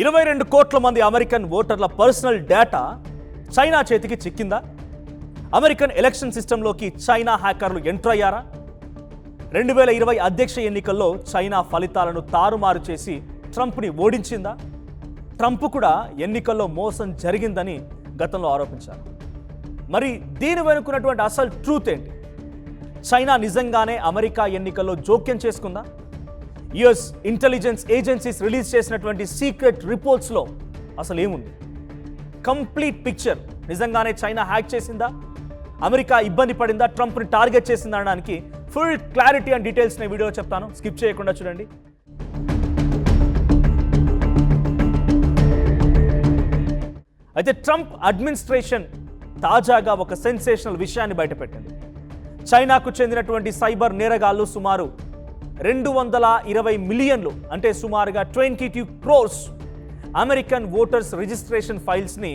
22 కోట్ల మంది అమెరికన్ ఓటర్ల పర్సనల్ డేటా చైనా చేతికి చిక్కిందా? అమెరికన్ ఎలక్షన్ సిస్టంలోకి చైనా హ్యాకర్లు ఎంటర్ అయ్యారా? 2020 అధ్యక్ష ఎన్నికల్లో చైనా ఫలితాలను తారుమారు చేసి ట్రంప్ని ఓడించిందా? ట్రంప్ కూడా ఎన్నికల్లో మోసం జరిగిందని గతంలో ఆరోపించారు. మరి దీని వెనుకున్నటువంటి అసలు ట్రూత్ ఏంటి? చైనా నిజంగానే అమెరికా ఎన్నికల్లో జోక్యం చేసుకుందా? యుఎస్ ఇంటెలిజెన్స్ ఏజెన్సీస్ రిలీజ్ చేసినటువంటి సీక్రెట్ రిపోర్ట్స్లో అసలు ఏముంది? కంప్లీట్ పిక్చర్ నిజంగానే చైనా హ్యాక్ చేసిందా? అమెరికా ఇబ్బంది పడిందా? ట్రంప్ని టార్గెట్ చేసిందా అనడానికి ఫుల్ క్లారిటీ అండ్ డీటెయిల్స్ నేను వీడియోలో చెప్తాను. స్కిప్ చేయకుండా చూడండి. అయితే ట్రంప్ అడ్మినిస్ట్రేషన్ తాజాగా ఒక సెన్సేషనల్ విషయాన్ని బయటపెట్టింది. చైనాకు చెందినటువంటి సైబర్ నేరగాళ్లు సుమారు 220 మిలియన్లు అంటే సుమారుగా 22 crores అమెరికన్ ఓటర్స్ రిజిస్ట్రేషన్ ఫైల్స్ని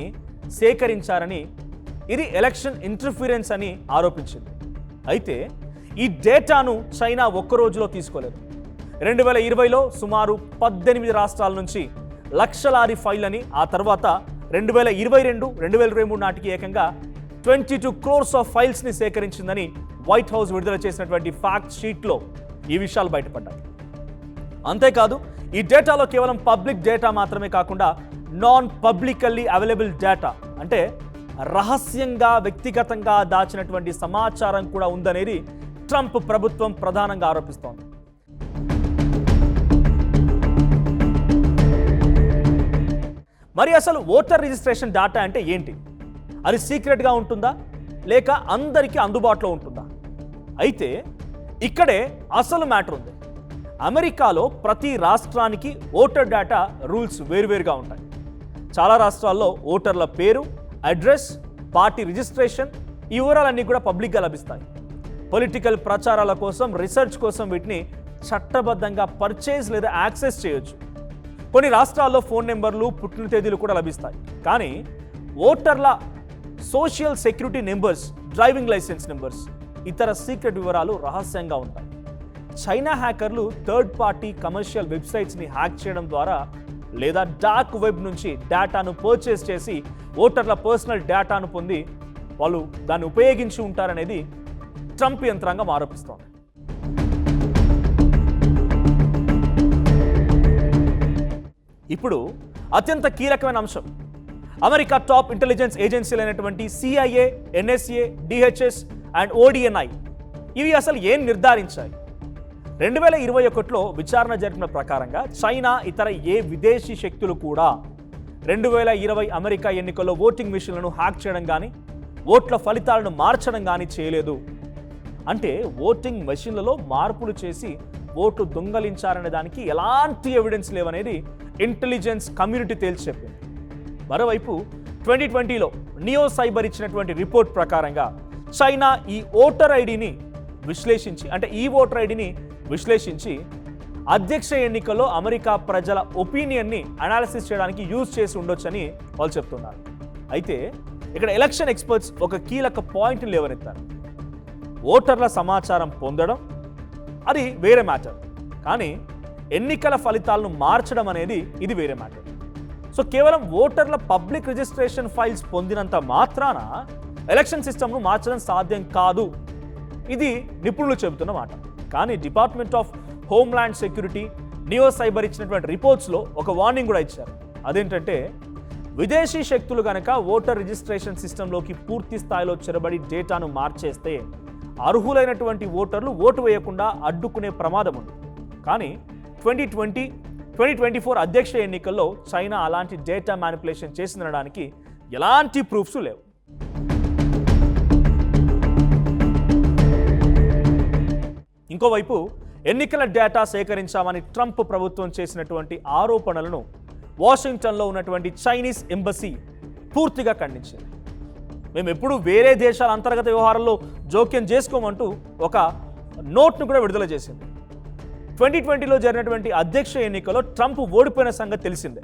సేకరించారని, ఇది ఎలక్షన్ ఇంటర్ఫిరెన్స్ అని ఆరోపించింది. అయితే ఈ డేటాను చైనా ఒక్క రోజులో తీసుకోలేదు. 2020లో సుమారు 18 రాష్ట్రాల నుంచి లక్షలాది ఫైళ్ళని, ఆ తర్వాత 2022, 2023 నాటికి ఏకంగా 22 crores ఆఫ్ ఫైల్స్ని సేకరించిందని వైట్ హౌస్ విడుదల చేసినటువంటి ఫ్యాక్ట్ షీట్లో ఈ విషయాలు బయటపడ్డాయి. అంతేకాదు ఈ డేటాలో కేవలం పబ్లిక్ డేటా మాత్రమే కాకుండా నాన్ పబ్లికల్లీ అవైలబుల్ డేటా అంటే రహస్యంగా వ్యక్తిగతంగా దాచినటువంటి సమాచారం కూడా ఉందనేది ట్రంప్ ప్రభుత్వం ప్రధానంగా ఆరోపిస్తోంది. మరి అసలు ఓటర్ రిజిస్ట్రేషన్ డేటా అంటే ఏంటి? అది సీక్రెట్గా ఉంటుందా లేక అందరికీ అందుబాటులో ఉంటుందా? అయితే ఇక్కడే అసలు మ్యాటర్ ఉంది. అమెరికాలో ప్రతి రాష్ట్రానికి ఓటర్ డేటా రూల్స్ వేరువేరుగా ఉంటాయి. చాలా రాష్ట్రాల్లో ఓటర్ల పేరు, అడ్రస్, పార్టీ రిజిస్ట్రేషన్ ఈ వివరాలన్నీ కూడా పబ్లిక్గా లభిస్తాయి. పొలిటికల్ ప్రచారాల కోసం, రీసెర్చ్ కోసం వీటిని చట్టబద్ధంగా పర్చేజ్ లేదా యాక్సెస్ చేయొచ్చు. కొన్ని రాష్ట్రాల్లో ఫోన్ నెంబర్లు, పుట్టిన తేదీలు కూడా లభిస్తాయి. కానీ ఓటర్ల social security numbers, driving license numbers, ఇతర సీక్రెట్ వివరాలు రహస్యంగా ఉంటాయి. చైనా హ్యాకర్లు థర్డ్ పార్టీ కమర్షియల్ వెబ్సైట్స్ని హ్యాక్ చేయడం ద్వారా లేదా డార్క్ వెబ్ నుంచి డేటాను పర్చేస్ చేసి ఓటర్ల పర్సనల్ డేటాను పొంది వాళ్ళు దాన్ని ఉపయోగించి ఉంటారనేది ట్రంప్ యంత్రాంగం ఆరోపిస్తోంది. ఇప్పుడు అత్యంత కీలకమైన అంశం, అమెరికా టాప్ ఇంటెలిజెన్స్ ఏజెన్సీలైనటువంటి CIA, NSA, DHS and ODNI ఇవి అసలు ఏం నిర్ధారించాయి? 2021లో విచారణ జరిపిన ప్రకారంగా చైనా ఇతర ఏ విదేశీ శక్తులు కూడా 2020 అమెరికా ఎన్నికల్లో ఓటింగ్ మిషన్లను హ్యాక్ చేయడం కానీ, ఓట్ల ఫలితాలను మార్చడం కానీ చేయలేదు. అంటే ఓటింగ్ మెషిన్లలో మార్పులు చేసి ఓట్లు దొంగలించారనే దానికి ఎలాంటి ఎవిడెన్స్ లేవనేది ఇంటెలిజెన్స్ కమ్యూనిటీ తేల్చి చెప్పింది. మరోవైపు 2020లో నియో సైబర్ ఇచ్చినటువంటి రిపోర్ట్ ప్రకారంగా చైనా ఈ ఓటర్ ఐడిని విశ్లేషించి, అంటే ఈ ఓటర్ ఐడిని విశ్లేషించి అధ్యక్ష ఎన్నికల్లో అమెరికా ప్రజల ఒపీనియన్ని అనాలిసిస్ చేయడానికి యూజ్ చేసి ఉండొచ్చని వాళ్ళు చెప్తున్నారు. అయితే ఇక్కడ ఎలక్షన్ ఎక్స్పర్ట్స్ ఒక కీలక పాయింట్ని లేవనెత్తారు. ఓటర్ల సమాచారం పొందడం అది వేరే మ్యాటర్, కానీ ఎన్నికల ఫలితాలను మార్చడం అనేది ఇది వేరే మ్యాటర్. సో కేవలం ఓటర్ల పబ్లిక్ రిజిస్ట్రేషన్ ఫైల్స్ పొందినంత మాత్రాన ఎలక్షన్ సిస్టమ్ను మార్చడం సాధ్యం కాదు, ఇది నిపుణులు చెబుతున్న మాట. కానీ department of homeland security neo cyber ఇచ్చినటువంటి రిపోర్ట్స్లో ఒక వార్నింగ్ కూడా ఇచ్చారు. అదేంటంటే విదేశీ శక్తులు కనుక ఓటర్ రిజిస్ట్రేషన్ సిస్టంలోకి పూర్తి స్థాయిలో చొరబడి డేటాను మార్చేస్తే అర్హులైనటువంటి ఓటర్లు ఓటు వేయకుండా అడ్డుకునే ప్రమాదం ఉంది. కానీ 2020, 2024 అధ్యక్ష ఎన్నికల్లో చైనా అలాంటి డేటా మ్యానిపులేషన్ చేసిందనడానికి ఎలాంటి ప్రూఫ్స్ లేవు. ఇంకోవైపు ఎన్నికల డేటా సేకరించామని ట్రంప్ ప్రభుత్వం చేసినటువంటి ఆరోపణలను వాషింగ్టన్లో ఉన్నటువంటి చైనీస్ ఎంబసీ పూర్తిగా ఖండించింది. మేము ఎప్పుడూ వేరే దేశాల అంతర్గత వ్యవహారాల్లో జోక్యం చేసుకోమంటూ ఒక నోట్ను కూడా విడుదల చేసింది. 2020లో జరిగినటువంటి అధ్యక్ష ఎన్నికల్లో ట్రంప్ ఓడిపోయిన సంగతి తెలిసిందే.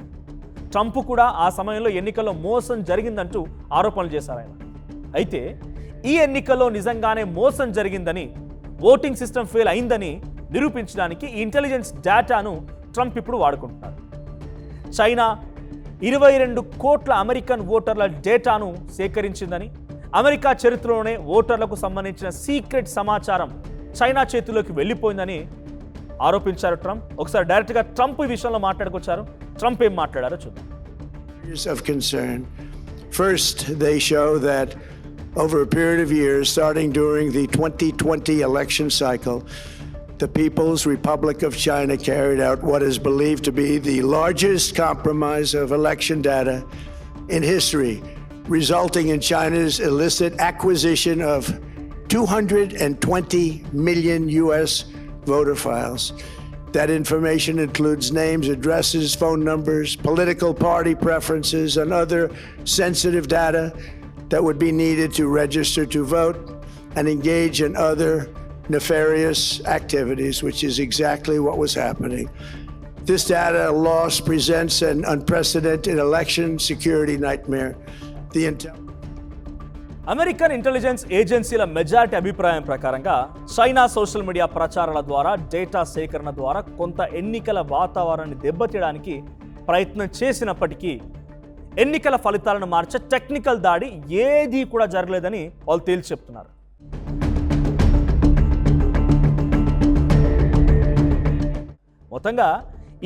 ట్రంప్ కూడా ఆ సమయంలో ఎన్నికల్లో మోసం జరిగిందంటూ ఆరోపణలు చేశారు ఆయన. అయితే ఈ ఎన్నికల్లో నిజంగానే మోసం జరిగిందని, ఓటింగ్ సిస్టమ్ ఫెయిల్ అయిందని నిరూపించడానికి ఈ ఇంటెలిజెన్స్ డేటాను ట్రంప్ ఇప్పుడు వాడుకుంటున్నారు. చైనా 22 కోట్ల అమెరికన్ ఓటర్ల డేటాను సేకరించిందని, అమెరికా చరిత్రలోనే ఓటర్లకు సంబంధించిన సీక్రెట్ సమాచారం చైనా చేతిలోకి వెళ్ళిపోయిందని ఆరోపించారు ట్రంప్. ఒకసారి డైరెక్ట్గా ట్రంప్ ఈ విషయంలో మాట్లాడుకొచ్చారు. ట్రంప్ ఏం మాట్లాడారో చూద్దాం. Of concern. First, they show that over a period of years, starting during the 2020 election cycle, the People's Republic of China carried out what is believed to be the largest compromise of election data in history, resulting in China's illicit acquisition of 220 million U.S. voter files. That information includes names, addresses, phone numbers, political party preferences, and other sensitive data that would be needed to register to vote and engage in other nefarious activities, which is exactly what was happening. This data loss presents an unprecedented election security nightmare. American intelligence ఏజెన్సీల majority అభిప్రాయం ప్రకారంగా China social media ప్రచారాల ద్వారా, data సేకరణ ద్వారా కొంత ఎన్నికల వాతావరణాన్ని దెబ్బతీయడానికి ప్రయత్నం చేసినప్పటికీ ఎన్నికల ఫలితాలను మార్చే టెక్నికల్ దాడి ఏదీ కూడా జరగలేదని వాళ్ళు తేల్చి చెప్తున్నారు. మొత్తంగా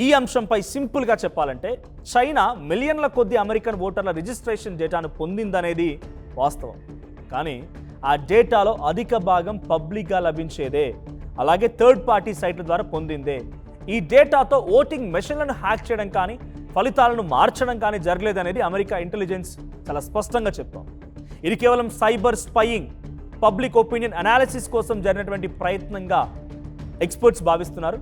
ఈ అంశంపై సింపుల్గా చెప్పాలంటే చైనా మిలియన్ల కొద్ది అమెరికన్ ఓటర్ల రిజిస్ట్రేషన్ డేటాను పొందిందనేది వాస్తవం. కానీ ఆ డేటాలో అధిక భాగం పబ్లిక్గా లభించేదే, అలాగే థర్డ్ పార్టీ సైట్ల ద్వారా పొందిందే. ఈ డేటాతో ఓటింగ్ మెషిన్లను హ్యాక్ చేయడం కానీ, ఫలితాలను మార్చడం కానీ జరగలేదనేది అమెరికా ఇంటెలిజెన్స్ చాలా స్పష్టంగా చెప్తోంది. ఇది కేవలం cyber spying, public opinion analysis కోసం జరిగినటువంటి ప్రయత్నంగా ఎక్స్పర్ట్స్ భావిస్తున్నారు.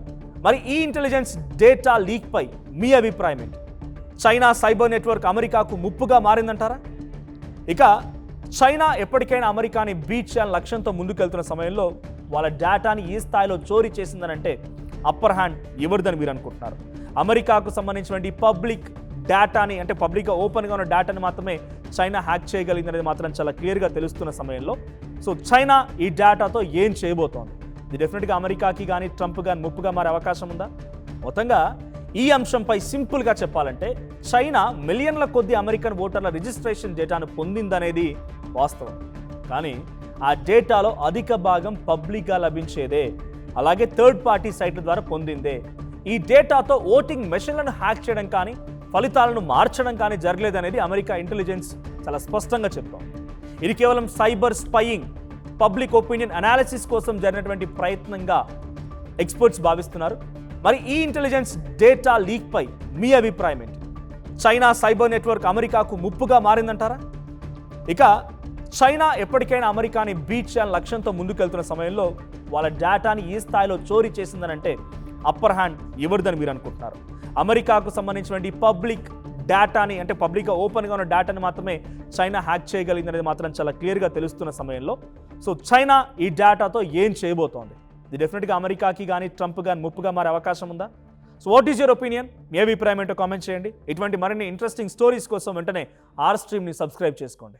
మరి ఈ ఇంటెలిజెన్స్ డేటా లీక్పై మీ అభిప్రాయం ఏంటి? చైనా సైబర్ నెట్వర్క్ అమెరికాకు ముప్పుగా మారిందంటారా? ఇక చైనా ఎప్పటికైనా అమెరికాని బీట్ చేయాలని లక్ష్యంతో ముందుకెళ్తున్న సమయంలో వాళ్ళ డేటాని ఈ స్థాయిలో చోరీ చేసిందనంటే అప్పర్ హ్యాండ్ ఎవరిదని మీరు అనుకుంటున్నారు? అమెరికాకు సంబంధించినటువంటి పబ్లిక్ డేటాని, అంటే పబ్లిక్గా ఓపెన్గా ఉన్న డేటాని మాత్రమే చైనా హ్యాక్ చేయగలిగిందనేది మాత్రం చాలా క్లియర్గా తెలుస్తున్న సమయంలో సో చైనా ఈ డేటాతో ఏం చేయబోతోంది? ఇది డెఫినెట్గా అమెరికాకి కానీ ట్రంప్ కానీ ముప్పుగా మారే అవకాశం ఉందా? మొత్తంగా ఈ అంశంపై సింపుల్గా చెప్పాలంటే చైనా మిలియన్ల కొద్ది అమెరికన్ ఓటర్ల రిజిస్ట్రేషన్ డేటాను పొందిందనేది వాస్తవం. కానీ ఆ డేటాలో అధిక భాగం పబ్లిక్గా లభించేదే, అలాగే థర్డ్ పార్టీ సైట్ల ద్వారా పొందిందే. ఈ డేటాతో ఓటింగ్ మెషిన్లను హ్యాక్ చేయడం కానీ, ఫలితాలను మార్చడం కానీ జరగలేదనేది అమెరికా ఇంటెలిజెన్స్ చాలా స్పష్టంగా చెప్తోంది. ఇది కేవలం cyber spying, public opinion analysis కోసం జరిగినటువంటి ప్రయత్నంగా ఎక్స్పర్ట్స్ భావిస్తున్నారు. మరి ఈ ఇంటెలిజెన్స్ డేటా లీక్పై మీ అభిప్రాయం ఏంటి? చైనా సైబర్ నెట్వర్క్ అమెరికాకు ముప్పుగా మారిందంటారా? ఇక చైనా ఎప్పటికైనా అమెరికాని బీట్ చేయాలని లక్ష్యంతో ముందుకెళ్తున్న సమయంలో వాళ్ళ డేటాని ఈ స్థాయిలో చోరీ చేసిందనంటే అప్పర్ హ్యాండ్ ఎవరిదని మీరు అనుకుంటున్నారు? అమెరికాకు సంబంధించినటువంటి పబ్లిక్ డేటాని, అంటే పబ్లిక్గా ఓపెన్గా ఉన్న డేటాని మాత్రమే చైనా హ్యాక్ చేయగలిగిందనేది మాత్రం చాలా క్లియర్గా తెలుస్తున్న సమయంలో సో చైనా ఈ డేటాతో ఏం చేయబోతోంది? ఇది డెఫినెట్గా అమెరికాకి కానీ ట్రంప్ కానీ ముప్పుగా మారే అవకాశం ఉందా? So what is your opinion? మీ అభిప్రాయం ఏంటో కామెంట్ చేయండి. ఇటువంటి మరిన్ని ఇంట్రెస్టింగ్ స్టోరీస్ కోసం వెంటనే ఆర్ స్ట్రీమ్ని సబ్స్క్రైబ్ చేసుకోండి.